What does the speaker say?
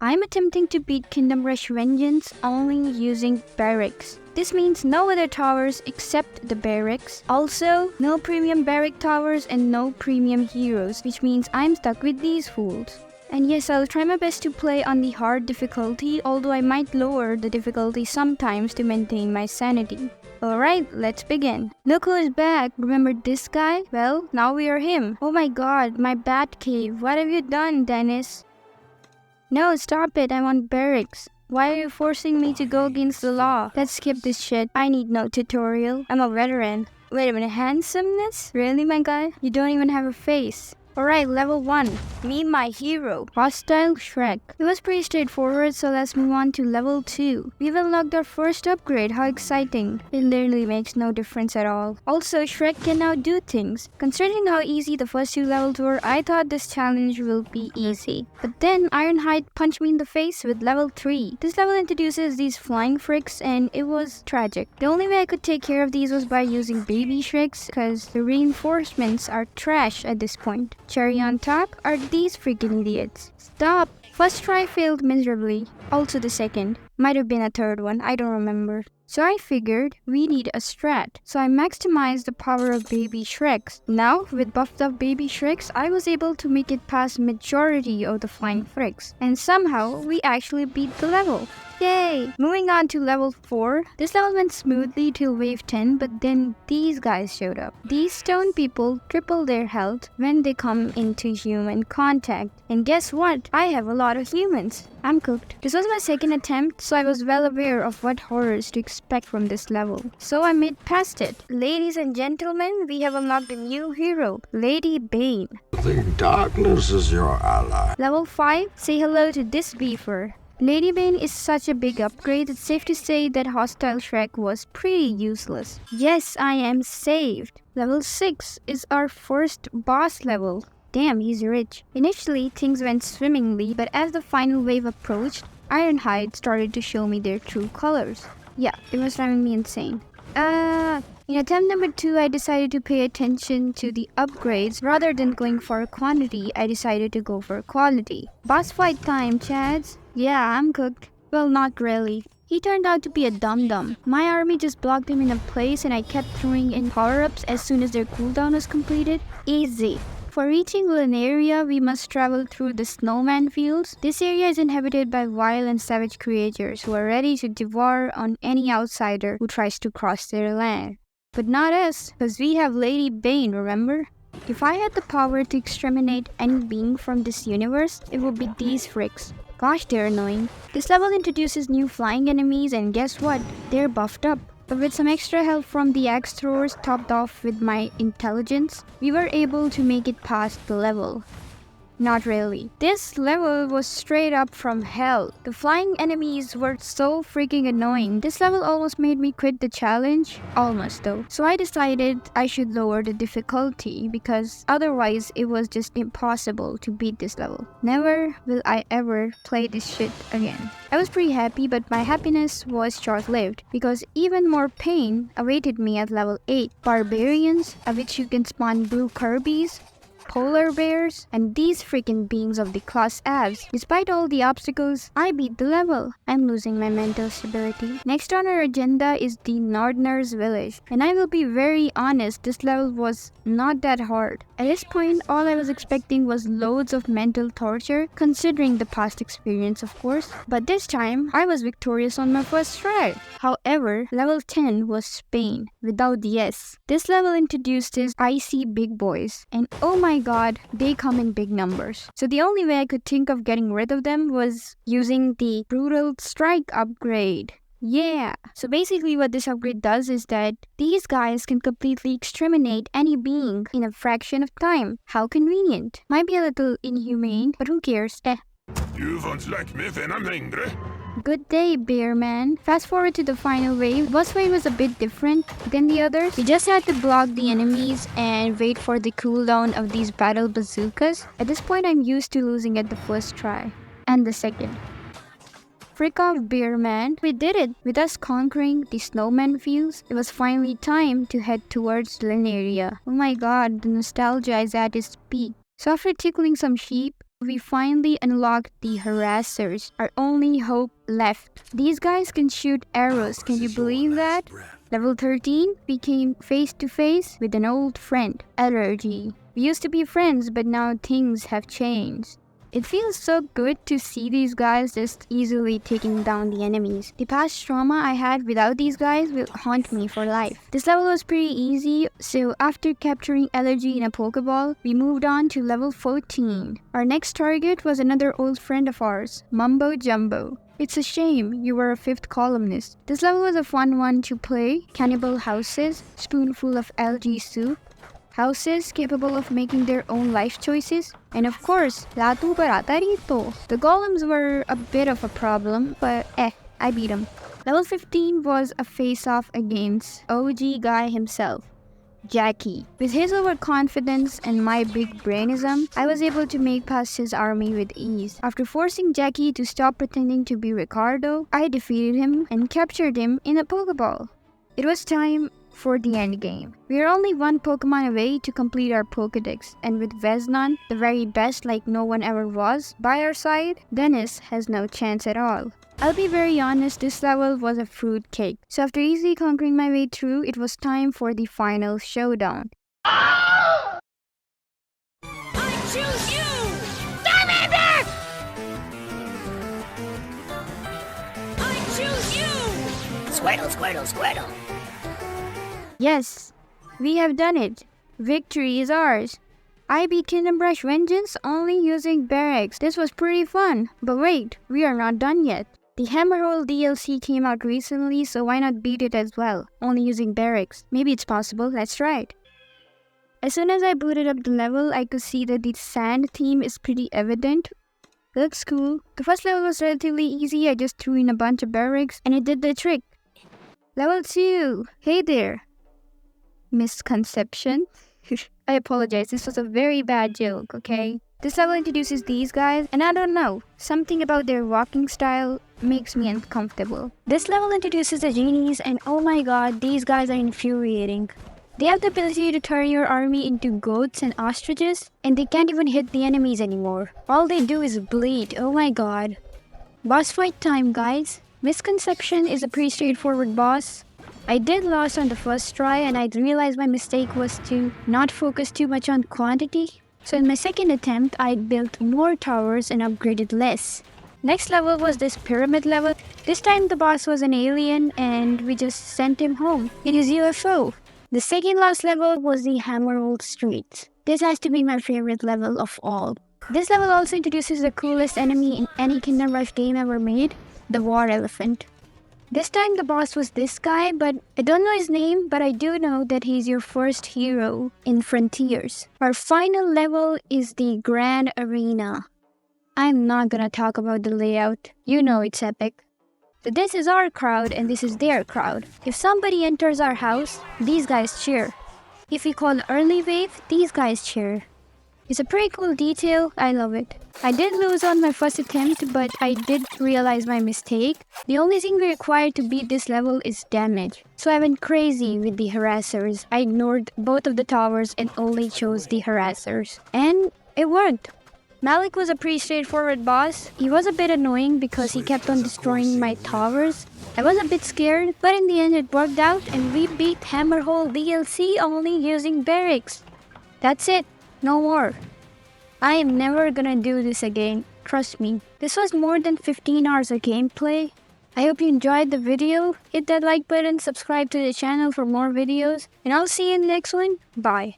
I'm attempting to beat Kingdom Rush Vengeance only using Barracks. This means no other towers except the Barracks. Also, no premium Barrack towers and no premium heroes, which means I'm stuck with these fools. And yes, I'll try my best to play on the hard difficulty, although I might lower the difficulty sometimes to maintain my sanity. Alright, let's begin. Look who is back. Remember this guy? Well, now we are him. Oh my god, my bat cave. What have you done, Denas? No, stop it. I want Barracks. Why are you forcing me to go against the law? Let's skip this shit. I need no tutorial. I'm a veteran. Wait a minute, handsomeness? Really, my guy? You don't even have a face. Alright, level 1. Meet my hero, Hostile Shrek. It was pretty straightforward, so let's move on to level 2. We've unlocked our first upgrade, how exciting. It literally makes no difference at all. Also, Shrek can now do things. Considering how easy the first 2 levels were, I thought this challenge will be easy. But then Ironhide punched me in the face with level 3. This level introduces these flying fricks and it was tragic. The only way I could take care of these was by using baby Shreks, because the reinforcements are trash at this point. Cherry on top are these freaking idiots. Stop! First try failed miserably. Also the second. Might have been a third one, I don't remember. So I figured we need a strat. So I maximized the power of baby Shreks. Now, with buffed up baby Shreks, I was able to make it past majority of the flying fricks. And somehow, we actually beat the level. Yay! Moving on to level 4. This level went smoothly till wave 10, but then these guys showed up. These stone people triple their health when they come into human contact. And guess what? I have a lot of humans. I'm cooked. This was my second attempt, so I was well aware of what horrors to expect from this level. So I made past it. Ladies and gentlemen, we have unlocked a new hero, Lady Bane. The darkness is your ally. Level 5, say hello to this beefer. Lady Bane is such a big upgrade, it's safe to say that Hostile Shrek was pretty useless. Yes, I am saved. Level 6 is our first boss level. Damn, he's rich. Initially, things went swimmingly, but as the final wave approached, Ironhide started to show me their true colors. Yeah, it was driving me insane. In attempt number 2, I decided to pay attention to the upgrades. Rather than going for quantity, I decided to go for quality. Boss fight time, chads. Yeah, I'm cooked. Well, not really. He turned out to be a dum-dum. My army just blocked him in a place and I kept throwing in power-ups as soon as their cooldown was completed. Easy. For reaching Linirea, we must travel through the snowman fields. This area is inhabited by wild and savage creatures who are ready to devour on any outsider who tries to cross their land. But not us, because we have Lady Bane, remember? If I had the power to exterminate any being from this universe, it would be these fricks. Gosh, they're annoying. This level introduces new flying enemies and guess what? They're buffed up. But with some extra help from the axe throwers topped off with my intelligence, we were able to make it past the level. Not really. This level was straight up from hell. The flying enemies were so freaking annoying. This level almost made me quit the challenge. Almost though. So I decided I should lower the difficulty because otherwise it was just impossible to beat this level. Never will I ever play this shit again. I was pretty happy, but my happiness was short-lived because even more pain awaited me at level 8. Barbarians, of which you can spawn blue Kirby's, polar bears, and these freaking beings of the class Avs. Despite all the obstacles, I beat the level. I'm losing my mental stability. Next on our agenda is the Northerners village. And I will be very honest, this level was not that hard. At this point, all I was expecting was loads of mental torture, considering the past experience of course. But this time, I was victorious on my first try. However, level 10 was Spain, without the S. This level introduced his icy big boys. And oh my god, they come in big numbers. So the only way I could think of getting rid of them was using the Brutal Strike upgrade. Yeah, so basically what this upgrade does is that these guys can completely exterminate any being in a fraction of time. How convenient. Might be a little inhumane, but who cares? Du får släkt med finna mindre. Good day, bear man. Fast forward to the final wave. Boss wave was a bit different than the others. We just had to block the enemies and wait for the cooldown of these battle bazookas. At this point, I'm used to losing at the first try. And the second. Frick off, bear man. We did it. With us conquering the snowman fields, it was finally time to head towards Linirea. Oh my god, the nostalgia is at its peak. So after tickling some sheep, We finally unlocked the harassers, our only hope left. These guys can shoot arrows, can you believe that? Level 13, we came face to face with an old friend, Allergy. We used to be friends, but now things have changed. It feels so good to see these guys just easily taking down the enemies. The past trauma I had without these guys will haunt me for life. This level was pretty easy, so after capturing Allergy in a Pokeball, we moved on to level 14. Our next target was another old friend of ours, Mumbo Jumbo. It's a shame you were a 5th columnist. This level was a fun one to play. Cannibal houses, spoonful of algae soup, houses capable of making their own life choices, and of course, Latu Barata Rito. The golems were a bit of a problem, but I beat them. Level 15 was a face-off against OG Guy himself, Jackie. With his overconfidence and my big brainism, I was able to make past his army with ease. After forcing Jackie to stop pretending to be Ricardo, I defeated him and captured him in a Pokeball. It was time for the endgame. We are only one Pokemon away to complete our Pokedex, and with Vesnon, the very best like no one ever was, by our side, Denas has no chance at all. I'll be very honest, this level was a fruit cake. So after easily conquering my way through, it was time for the final showdown. I choose you! Charmander! I choose you! Squirtle, Squirtle, Squirtle. Yes, we have done it. Victory is ours. I beat Kingdom Rush Vengeance only using Barracks. This was pretty fun. But wait, we are not done yet. The Hammerhold DLC came out recently, so why not beat it as well, only using Barracks? Maybe it's possible, let's try it. As soon as I booted up the level, I could see that the sand theme is pretty evident. Looks cool. The first level was relatively easy, I just threw in a bunch of Barracks and it did the trick. Level 2. Hey there. Misconception. I apologize, this was a very bad joke, okay? This level introduces these guys, and I don't know, something about their walking style makes me uncomfortable. This level introduces the genies, and oh my god, these guys are infuriating. They have the ability to turn your army into goats and ostriches, and they can't even hit the enemies anymore. All they do is bleed, oh my god. Boss fight time, guys. Misconception is a pretty straightforward boss. I did lose on the first try, and I realized my mistake was to not focus too much on quantity. So in my second attempt, I built more towers and upgraded less. Next level was this pyramid level. This time the boss was an alien and we just sent him home in his UFO. The second last level was the Hammerhold Streets. This has to be my favorite level of all. This level also introduces the coolest enemy in any Kingdom Rush game ever made, the War Elephant. This time the boss was this guy, but I don't know his name, but I do know that he's your first hero in Frontiers. Our final level is the Grand Arena. I'm not gonna talk about the layout, you know it's epic. So this is our crowd and this is their crowd. If somebody enters our house, these guys cheer. If we call early wave, these guys cheer. It's a pretty cool detail, I love it. I did lose on my first attempt, but I did realize my mistake. The only thing we require to beat this level is damage. So I went crazy with the harassers. I ignored both of the towers and only chose the harassers. And it worked. Malik was a pretty straightforward boss. He was a bit annoying because he kept on destroying my towers. I was a bit scared, but in the end it worked out and we beat Hammerhold DLC only using Barracks. That's it. No more. I am never gonna do this again. Trust me. This was more than 15 hours of gameplay. I hope you enjoyed the video. Hit that like button, subscribe to the channel for more videos, and I'll see you in the next one. Bye.